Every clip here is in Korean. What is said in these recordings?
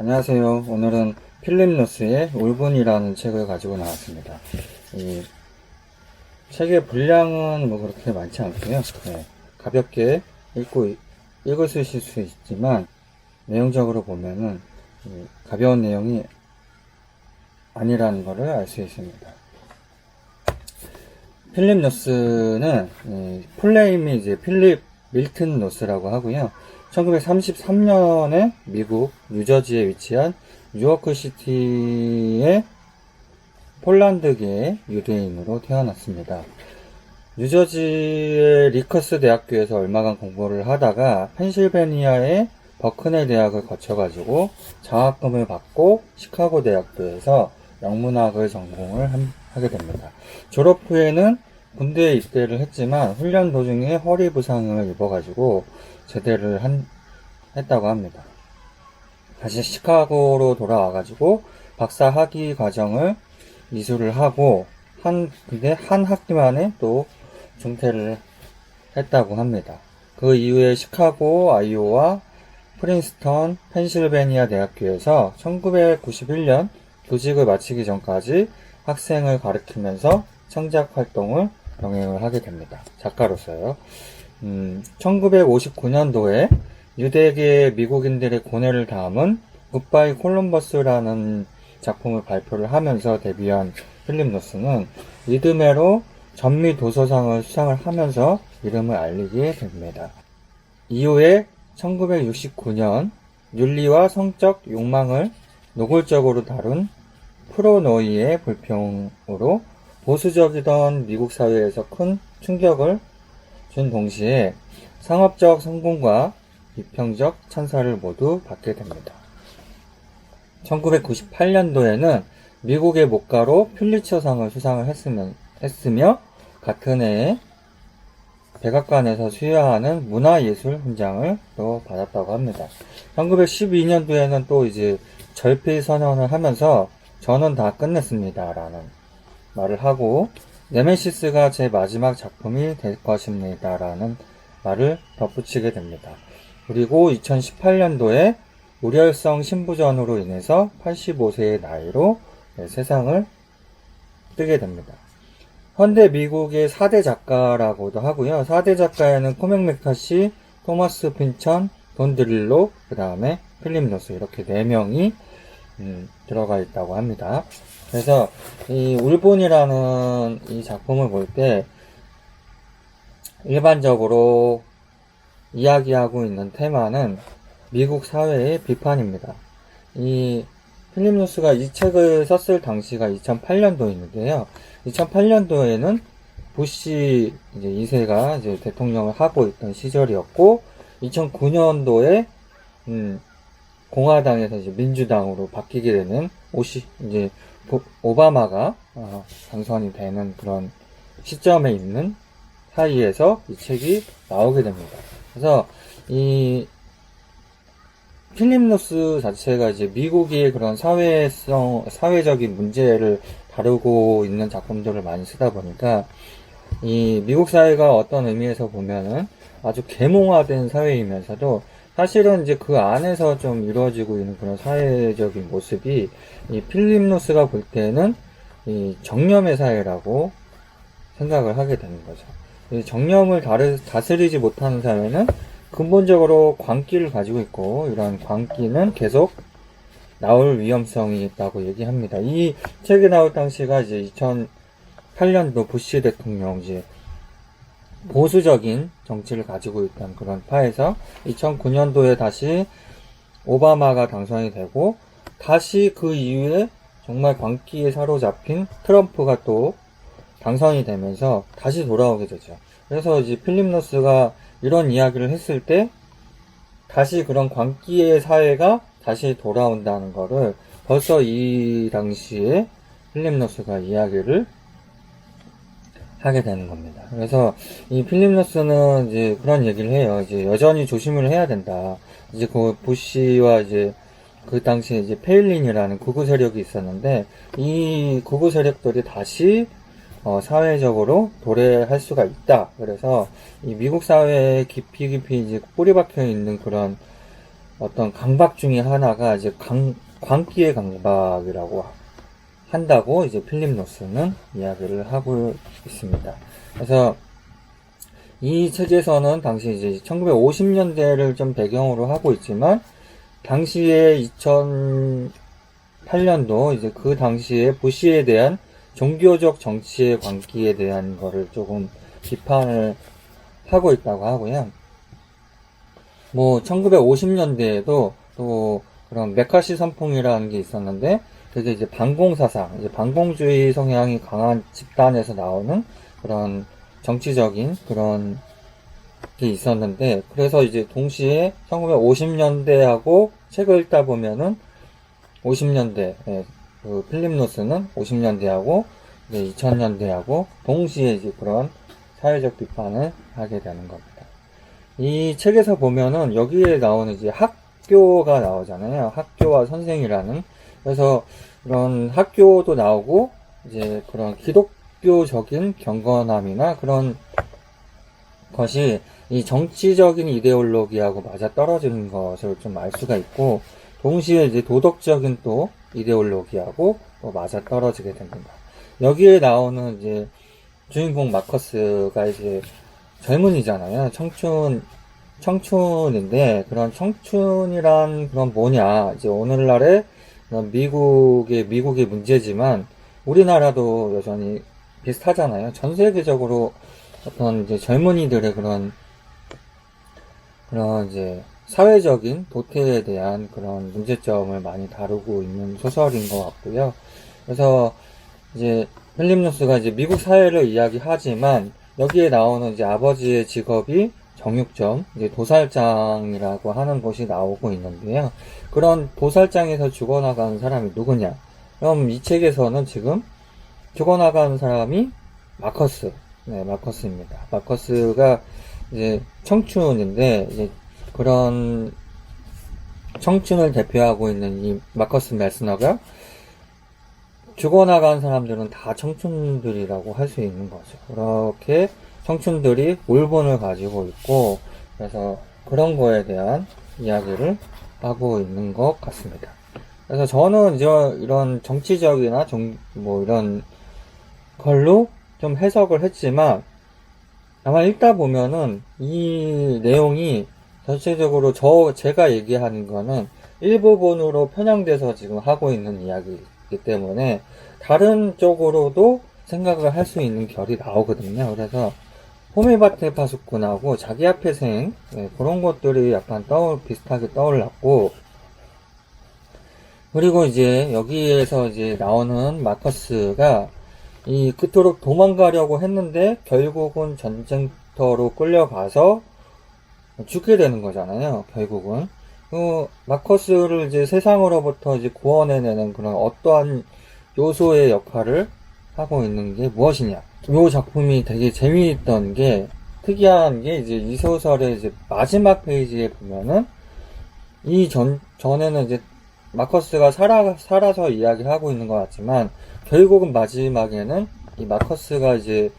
안녕하세요. 오늘은 필립 노스의 울분이라는 책을 가지고 나왔습니다. 이 책의 분량은 뭐 그렇게 많지 않고요. 가볍게 읽으실 수 있지만 내용적으로 보면은 가벼운 내용이 아니라는 것을 알 수 있습니다. 필립 노스는 풀네임이 이제 필립 밀튼 노스라고 하고요. 1933년에 미국 뉴저지에 위치한 뉴워크시티의 폴란드계 유대인으로 태어났습니다. 뉴저지의 리커스 대학교에서 얼마간 공부를 하다가 펜실베니아의 버크네 대학을 거쳐가지고 장학금을 받고 시카고 대학교에서 영문학을 전공을 하게 됩니다. 졸업 후에는 군대에 입대를 했지만 훈련 도중에 허리 부상을 입어가지고 제대를 했다고 합니다. 다시 시카고로 돌아와가지고 박사 학위 과정을 이수를 하고 근데 한 학기 만에 또 중퇴를 했다고 합니다. 그 이후에 시카고, 아이오와, 프린스턴, 펜실베니아 대학교에서 1991년 교직을 마치기 전까지 학생을 가르치면서 창작 활동을 병행을 하게 됩니다. 작가로서요. 1959년도에 유대계 미국인들의 고뇌를 담은 굿바이 콜럼버스라는 작품을 발표를 하면서 데뷔한 필립 노스는 리드메로 전미 도서상을 수상을 하면서 이름을 알리게 됩니다. 이후에 1969년 윤리와 성적 욕망을 노골적으로 다룬 프로노이의 불평으로 보수적이던 미국 사회에서 큰 충격을 준 동시에 상업적 성공과 비평적 찬사를 모두 받게 됩니다. 1998년도에는 미국의 목가로 퓰리처상을 수상을 했으며 같은 해에 백악관에서 수여하는 문화예술 훈장을 또 받았다고 합니다. 1912년도에는 또 이제 절필 선언을 하면서 저는 다 끝냈습니다 라는 말을 하고 네메시스가 제 마지막 작품이 될 것입니다 라는 말을 덧붙이게 됩니다. 그리고 2018년도에 우렬성 신부전으로 인해서 85세의 나이로 세상을 뜨게 됩니다. 현대 미국의 4대 작가라고도 하고요. 4대 작가에는 코맥 메카시, 토마스 핀천, 돈 드릴로, 그 다음에 필립 노스 이렇게 4명이 들어가 있다고 합니다. 그래서 이 울본이라는 이 작품을 볼 때 일반적으로 이야기하고 있는 테마는 미국 사회의 비판입니다. 이 필립 노스가 이 책을 썼을 당시가 2008년도인데요. 2008년도에는 부시 이제 2세가 이제 대통령을 하고 있던 시절이었고, 2009년도에 공화당에서 이제 민주당으로 바뀌게 되는 이제 오바마가 당선이 되는 그런 시점에 있는 사이에서 이 책이 나오게 됩니다. 그래서 이 필립 노스 자체가 이제 미국의 그런 사회적인 문제를 다루고 있는 작품들을 많이 쓰다 보니까 이 미국 사회가 어떤 의미에서 보면은 아주 계몽화된 사회이면서도 사실은 이제 그 안에서 좀 이루어지고 있는 그런 사회적인 모습이 이 필립 노스가 볼 때는 이 정념의 사회라고 생각을 하게 되는 거죠. 이 정념을 다스리지 못하는 사회는 근본적으로 광기를 가지고 있고 이런 광기는 계속 나올 위험성이 있다고 얘기합니다. 이 책이 나올 당시가 이제 2008년도 부시 대통령 이제 보수적인 정치를 가지고 있던 그런 파에서 2009년도에 다시 오바마가 당선이 되고 다시 그 이후에 정말 광기에 사로잡힌 트럼프가 또 당선이 되면서 다시 돌아오게 되죠. 그래서 이제 필립 노스가 이런 이야기를 했을 때 다시 그런 광기의 사회가 다시 돌아온다는 거를 벌써 이 당시에 필립 노스가 이야기를 하게 되는 겁니다. 그래서 이 필립 노스는 이제 그런 얘기를 해요. 이제 여전히 조심을 해야 된다. 이제 그 부시와 이제 그 당시에 이제 페일린이라는 극우 세력이 있었는데 이 극우 세력들이 다시 사회적으로 도래할 수가 있다. 그래서 이 미국 사회에 깊이 이제 뿌리 박혀 있는 그런 어떤 강박 중에 하나가 이제 광기의 강박이라고 한다고 이제 필립 노스는 이야기를 하고 있습니다. 그래서 이 책에서는 당시 이제 1950년대를 좀 배경으로 하고 있지만, 당시에 2008년도 이제 그 당시에 부시에 대한 종교적 정치의 광기에 대한 거를 조금 비판을 하고 있다고 하고요. 뭐 1950년대에도 또 그런 메카시 선풍이라는 게 있었는데, 그게 이제 반공사상, 이제 반공주의 성향이 강한 집단에서 나오는 그런 정치적인 그런 게 있었는데, 그래서 이제 동시에 1950년대하고 책을 읽다 보면은 50년대, 그 필립 노스는 50년대하고 2000년대하고 동시에 이제 그런 사회적 비판을 하게 되는 겁니다. 이 책에서 보면은 여기에 나오는 이제 학교가 나오잖아요. 학교와 선생이라는. 그래서 그런 학교도 나오고, 이제 그런 기독교적인 경건함이나 그런 것이 이 정치적인 이데올로기하고 맞아 떨어지는 것을 좀 알 수가 있고, 동시에 이제 도덕적인 또 이데올로기하고 또 맞아 떨어지게 됩니다. 여기에 나오는 이제 주인공 마커스가 이제 젊은이잖아요. 청춘인데, 그런 청춘이란 그런 뭐냐, 이제 오늘날의 미국의 문제지만, 우리나라도 여전히 비슷하잖아요. 전 세계적으로 어떤 이제 젊은이들의 그런 이제 사회적인 도태에 대한 그런 문제점을 많이 다루고 있는 소설인 것 같고요. 그래서 이제 필립 노스가 이제 미국 사회를 이야기하지만, 여기에 나오는 이제 아버지의 직업이 정육점, 이제 도살장이라고 하는 곳이 나오고 있는데요. 그런 도살장에서 죽어나가는 사람이 누구냐? 그럼 이 책에서는 지금 죽어나가는 사람이 마커스입니다. 마커스가 이제 청춘인데, 이제 그런 청춘을 대표하고 있는 이 마커스 메스너가 죽어나간 사람들은 다 청춘들이라고 할 수 있는 거죠. 그렇게 청춘들이 울분을 가지고 있고, 그래서 그런 거에 대한 이야기를 하고 있는 것 같습니다. 그래서 저는 이제 이런 정치적이나 이런 걸로 좀 해석을 했지만, 아마 읽다 보면은 이 내용이 전체적으로 제가 얘기하는 거는 일부분으로 편향돼서 지금 하고 있는 이야기이기 때문에 다른 쪽으로도 생각을 할 수 있는 결이 나오거든요. 그래서 호미바테 파수꾼하고 자기 앞의 생, 그런 것들이 약간 비슷하게 떠올랐고, 그리고 이제 여기에서 이제 나오는 마커스가 그토록 도망가려고 했는데 결국은 전쟁터로 끌려가서 죽게 되는 거잖아요. 결국은 마커스를 이제 세상으로부터 이제 구원해내는 그런 어떠한 요소의 역할을 하고 있는 게 무엇이냐. 이 작품이 되게 재미있던 게, 특이한 게 이제 이 소설의 이제 마지막 페이지에 보면은 전에는 이제 마커스가 살아서 이야기하고 있는 것 같지만, 결국은 마지막에는 이 마커스가 이제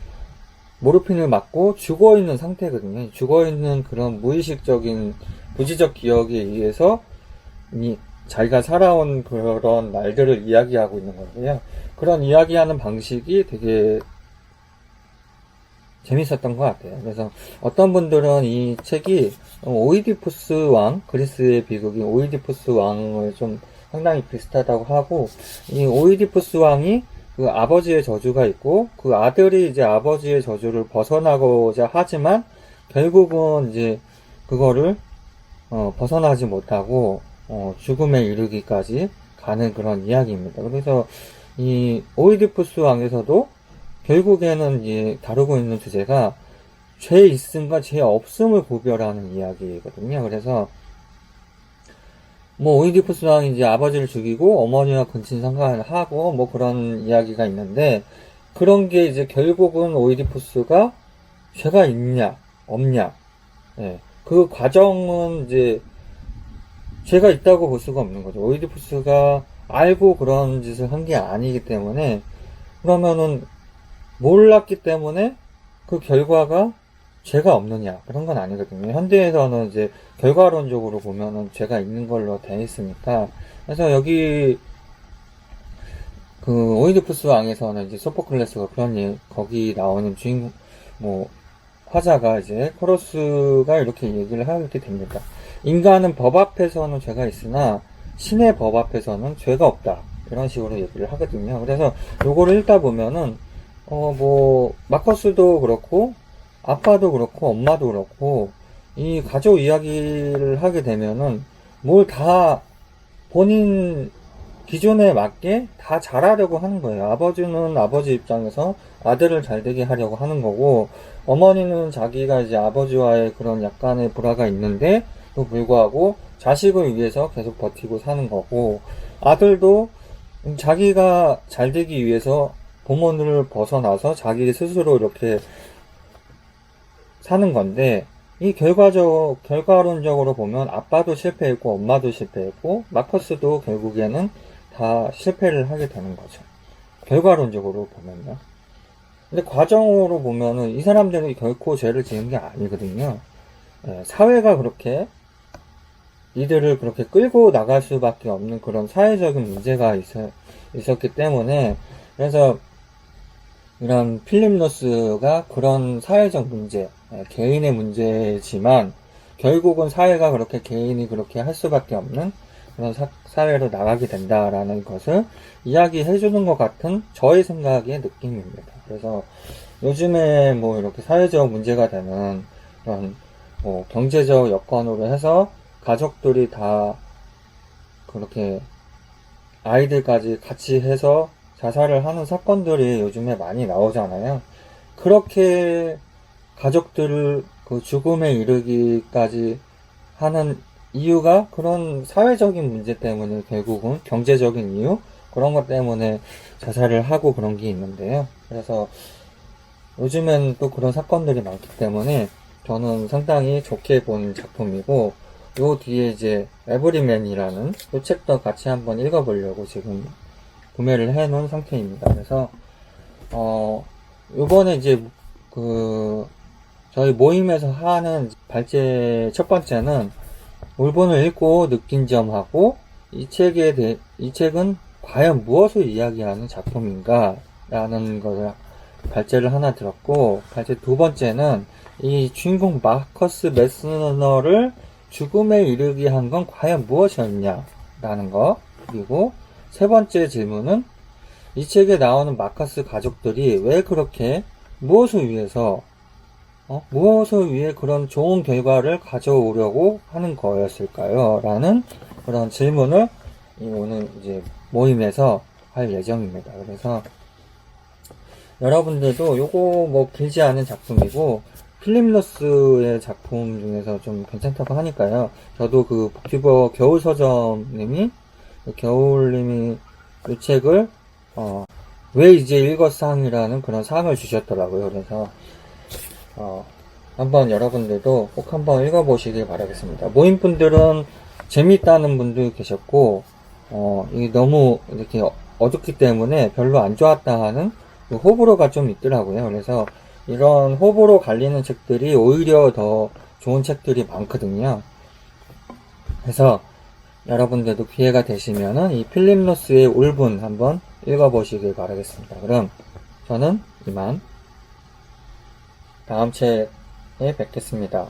모르핀을 맞고 죽어있는 상태거든요. 죽어있는 그런 무의식적인 부지적 기억에 의해서 자기가 살아온 그런 날들을 이야기하고 있는 건데요. 그런 이야기하는 방식이 되게 재밌었던 것 같아요. 그래서 어떤 분들은 이 책이 오이디푸스 왕, 그리스의 비극인 오이디푸스 왕을 좀 상당히 비슷하다고 하고, 이 오이디푸스 왕이 그 아버지의 저주가 있고, 그 아들이 이제 아버지의 저주를 벗어나고자 하지만 결국은 이제 그거를 벗어나지 못하고 죽음에 이르기까지 가는 그런 이야기입니다. 그래서 이 오이디푸스 왕에서도 결국에는 이제 다루고 있는 주제가 죄 있음과 죄 없음을 구별하는 이야기거든요. 그래서 오이디푸스 왕이 이제 아버지를 죽이고 어머니와 근친상간을 하고 그런 이야기가 있는데, 그런 게 이제 결국은 오이디푸스가 죄가 있냐 없냐, 그 과정은 이제 죄가 있다고 볼 수가 없는 거죠. 오이디푸스가 알고 그런 짓을 한 게 아니기 때문에, 그러면은 몰랐기 때문에 그 결과가 죄가 없느냐 그런 건 아니거든요. 현대에서는 이제 결과론적으로 보면은 죄가 있는 걸로 돼 있으니까. 그래서 여기 그 오이디푸스 왕에서는 이제 소포클레스가 거기 나오는 주인공 뭐 화자가 이제 코러스가 이렇게 얘기를 하게 됩니다. 인간은 법 앞에서는 죄가 있으나 신의 법 앞에서는 죄가 없다, 이런 식으로 얘기를 하거든요. 그래서 요거를 읽다 보면은 뭐 마커스도 그렇고 아빠도 그렇고 엄마도 그렇고 이 가족 이야기를 하게 되면은 뭘 다 본인 기존에 맞게 다 잘하려고 하는 거예요. 아버지는 아버지 입장에서 아들을 잘 되게 하려고 하는 거고, 어머니는 자기가 이제 아버지와의 그런 약간의 불화가 있는데 또 불구하고 자식을 위해서 계속 버티고 사는 거고, 아들도 자기가 잘 되기 위해서 부모를 벗어나서 자기 스스로 이렇게 사는 건데, 이 결과론적으로 보면 아빠도 실패했고 엄마도 실패했고 마커스도 결국에는 다 실패를 하게 되는 거죠. 결과론적으로 보면요. 근데 과정으로 보면은 이 사람들이 결코 죄를 지은 게 아니거든요. 사회가 그렇게 이들을 그렇게 끌고 나갈 수밖에 없는 그런 사회적인 문제가 있었기 때문에, 그래서 이런 필립 노스가 그런 사회적 문제, 개인의 문제지만 결국은 사회가 그렇게 개인이 그렇게 할 수밖에 없는 그런 사회로 나가게 된다라는 것을 이야기해 주는 것 같은 저의 생각의 느낌입니다. 그래서 요즘에 뭐 이렇게 사회적 문제가 되는 그런 뭐 경제적 여건으로 해서 가족들이 다 그렇게 아이들까지 같이 해서 자살을 하는 사건들이 요즘에 많이 나오잖아요. 그렇게 가족들을 그 죽음에 이르기까지 하는 이유가 그런 사회적인 문제 때문에, 결국은 경제적인 이유, 그런 것 때문에 자살을 하고 그런 게 있는데요. 그래서 요즘엔 또 그런 사건들이 많기 때문에 저는 상당히 좋게 본 작품이고, 요 뒤에 이제 에브리맨이라는 요 책도 같이 한번 읽어보려고 지금 구매를 해 놓은 상태입니다. 그래서 요번에 이제 저희 모임에서 하는 발제 첫 번째는 울본을 읽고 느낀 점하고 이 책은 과연 무엇을 이야기하는 작품인가 라는 것을 발제를 하나 들었고, 발제 두 번째는 이 주인공 마커스 메스너를 죽음에 이르게 한 건 과연 무엇이었냐 라는 거, 그리고 세 번째 질문은 이 책에 나오는 마커스 가족들이 왜 그렇게 무엇을 위해 그런 좋은 결과를 가져오려고 하는 거였을까요? 라는 그런 질문을 오늘 이제 모임에서 할 예정입니다. 그래서 여러분들도 요거 뭐 길지 않은 작품이고 필립 노스의 작품 중에서 좀 괜찮다고 하니까요. 저도 그 북튜버 겨울서점님이 이 책을 왜 이제 읽었상이라는 그런 상을 주셨더라고요. 그래서 한번 여러분들도 꼭 한번 읽어보시길 바라겠습니다. 모임분들은 재미있다는 분도 계셨고, 이게 너무 이렇게 어둡기 때문에 별로 안 좋았다 하는 그 호불호가 좀 있더라고요. 그래서 이런 호불호 갈리는 책들이 오히려 더 좋은 책들이 많거든요. 그래서 여러분들도 기회가 되시면은 이 필립 노스의 울분 한번 읽어보시길 바라겠습니다. 그럼 저는 이만 다음 책에 뵙겠습니다.